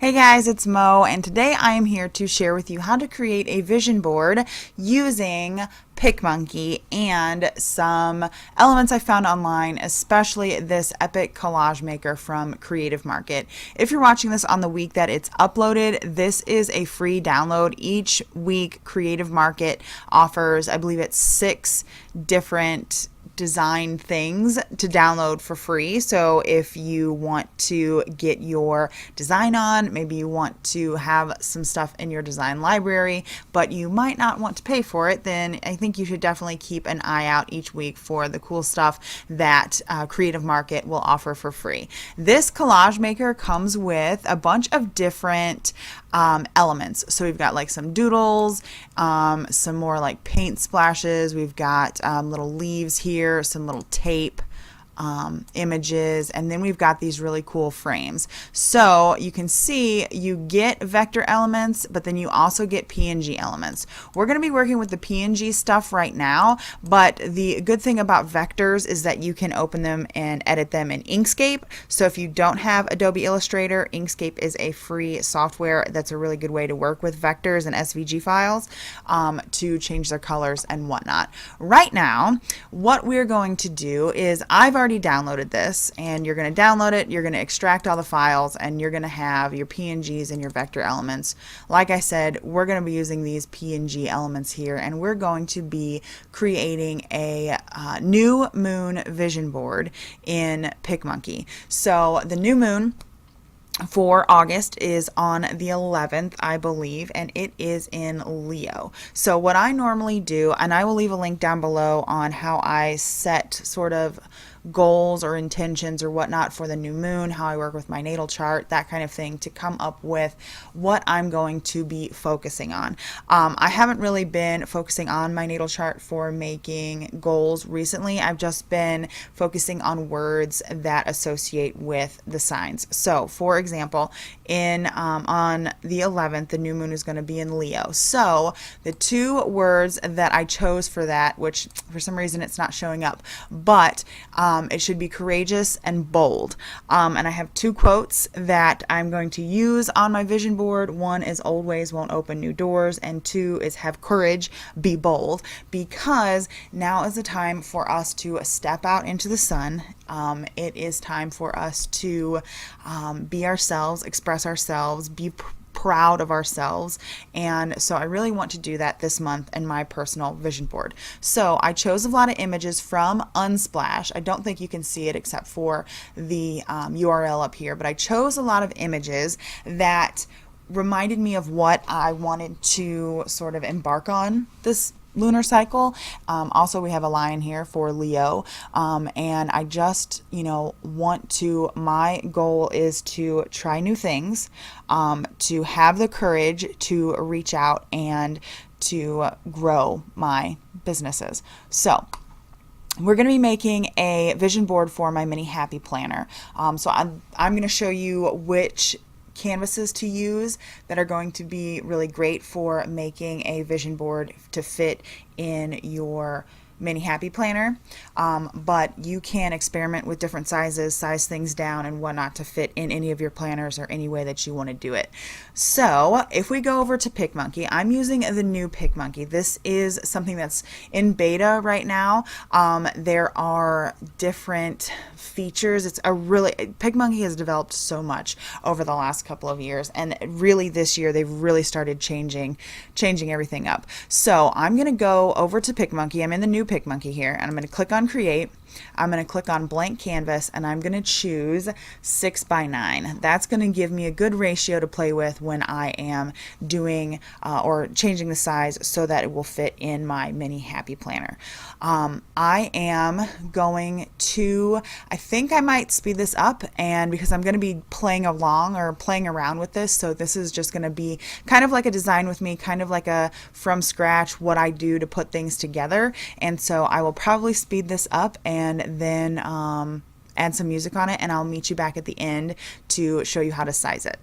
Hey guys, it's Mo, and today I am here to share with you how to create a vision board using PicMonkey and some elements I found online, especially this epic collage maker from Creative Market. If you're watching this on the week that it's uploaded, this is a free download. Each week, Creative Market offers, I believe it's 6 different design things to download for free. So if you want to get your design on, maybe you want to have some stuff in your design library, but you might not want to pay for it, then I think you should definitely keep an eye out each week for the cool stuff that Creative Market will offer for free. This collage maker comes with a bunch of different elements. So we've got like some doodles, some more like paint splashes. We've got little leaves here, some little tape, images, and then we've got these really cool frames. So you can see you get vector elements, but then you also get PNG elements. We're going to be working with the PNG stuff right now, but the good thing about vectors is that you can open them and edit them in Inkscape. So if you don't have Adobe Illustrator, Inkscape is a free software that's a really good way to work with vectors and SVG files to change their colors and whatnot. Right now, what we're going to do is I've already downloaded this, and you're going to download it, you're going to extract all the files, and you're going to have your PNGs and your vector elements. Like I said, we're going to be using these PNG elements here, and we're going to be creating a new moon vision board in PicMonkey. So the new moon for August is on the 11th, I believe, and it is in Leo. So what I normally do, and I will leave a link down below on how I set sort of goals or intentions or whatnot for the new moon, how I work with my natal chart, that kind of thing, to come up with what I'm going to be focusing on. I haven't really been focusing on my natal chart for making goals recently. I've just been focusing on words that associate with the signs. So for example, on the 11th, the new moon is going to be in Leo. So the 2 words that I chose for that, which for some reason it's not showing up, but it should be courageous and bold. And I have 2 quotes that I'm going to use on my vision board. One is old ways won't open new doors, and 2 is have courage, be bold, because now is the time for us to step out into the sun. It is time for us to be ourselves, express ourselves, be proud of ourselves, and so I really want to do that this month in my personal vision board. So I chose a lot of images from Unsplash. I don't think you can see it except for the URL up here, but I chose a lot of images that reminded me of what I wanted to sort of embark on this lunar cycle. Also, we have a lion here for Leo, and I just, want to, my goal is to try new things, to have the courage to reach out and to grow my businesses. So we're going to be making a vision board for my mini happy planner. So I'm going to show you which canvases to use that are going to be really great for making a vision board to fit in your mini happy planner, but you can experiment with different sizes, size things down and whatnot to fit in any of your planners or any way that you want to do it. So if we go over to PicMonkey, I'm using the new PicMonkey. This is something that's in beta right now. There are different features. PicMonkey has developed so much over the last couple of years, and really this year they've really started changing everything up. So I'm going to go over to PicMonkey. I'm in the new PicMonkey here, and I'm going to click on create. I'm going to click on blank canvas, and I'm going to choose 6x9. That's going to give me a good ratio to play with when I am doing or changing the size so that it will fit in my mini happy planner. I am going to, I think I might speed this up, and because I'm going to be playing along or playing around with this, so this is just going to be kind of like a design with me, kind of like a from scratch what I do to put things together. And so I will probably speed this up and then add some music on it, and I'll meet you back at the end to show you how to size it.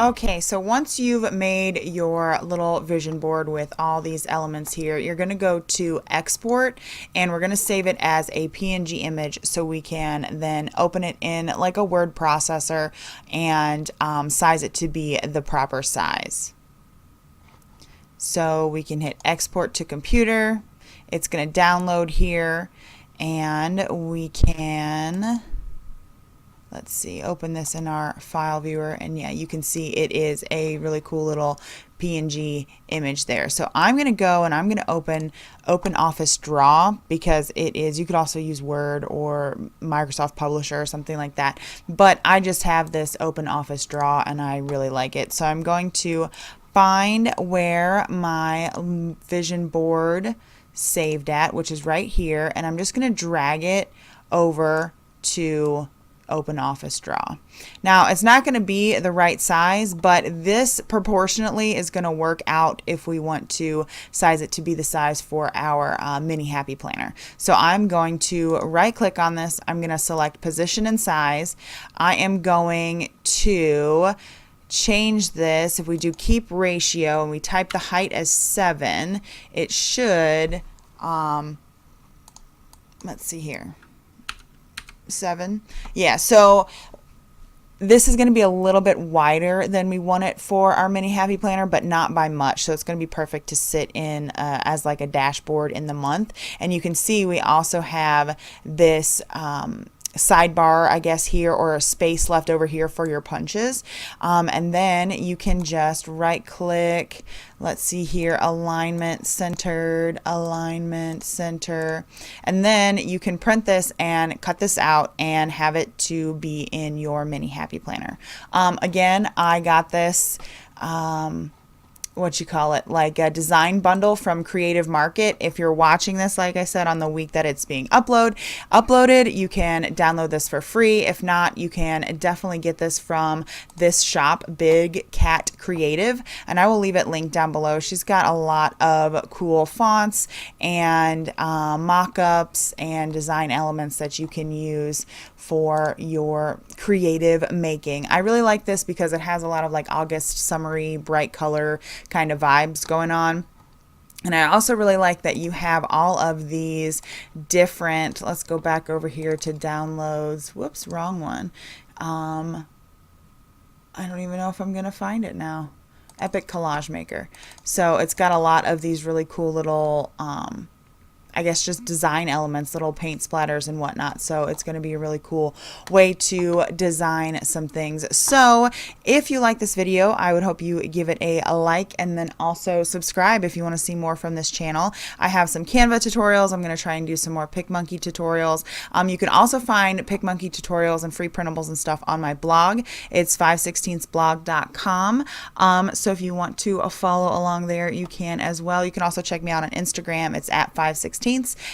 Okay, so once you've made your little vision board with all these elements here, you're going to go to export, and we're going to save it as a PNG image so we can then open it in like a word processor and size it to be the proper size. So we can hit export to computer. It's going to download here, and we can, let's see, open this in our file viewer, and yeah, you can see it is a really cool little PNG image there. So I'm going to go and I'm going to open Office Draw, because it is, you could also use Word or Microsoft Publisher or something like that, but I just have this Open Office Draw and I really like it. So I'm going to find where my vision board saved at, which is right here, and I'm just going to drag it over to Open Office Draw. Now, it's not going to be the right size, but this proportionately is going to work out if we want to size it to be the size for our mini happy planner. So I'm going to right click on this. I'm going to select position and size. I am going to change this. If we do keep ratio and we type the height as 7, it should, let's see here, 7. Yeah, so this is going to be a little bit wider than we want it for our mini happy planner, but not by much. So it's going to be perfect to sit in as like a dashboard in the month. And you can see we also have this sidebar, I guess, here, or a space left over here for your punches. And then you can just right click, let's see here, alignment centered, alignment center, and then you can print this and cut this out and have it to be in your mini happy planner. Again, I got this what you call it, like a design bundle from Creative Market. If you're watching this, like I said, on the week that it's being uploaded, you can download this for free. If not, you can definitely get this from this shop, Big Cat Creative, and I will leave it linked down below. She's got a lot of cool fonts and mock-ups and design elements that you can use for your creative making. I really like this because it has a lot of like August summery bright color kind of vibes going on. And I also really like that you have all of these different, let's go back over here to downloads. Whoops, wrong one. I don't even know if I'm going to find it now. Epic Collage Maker. So it's got a lot of these really cool little I guess just design elements, little paint splatters and whatnot. So it's going to be a really cool way to design some things. So if you like this video, I would hope you give it a like, and then also subscribe if you want to see more from this channel. I have some Canva tutorials. I'm going to try and do some more PicMonkey tutorials. You can also find PicMonkey tutorials and free printables and stuff on my blog. It's 516thblog.com. So if you want to follow along there, you can as well. You can also check me out on Instagram. It's at 516ths,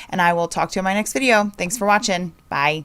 and I will talk to you in my next video. Thanks for watching. Bye.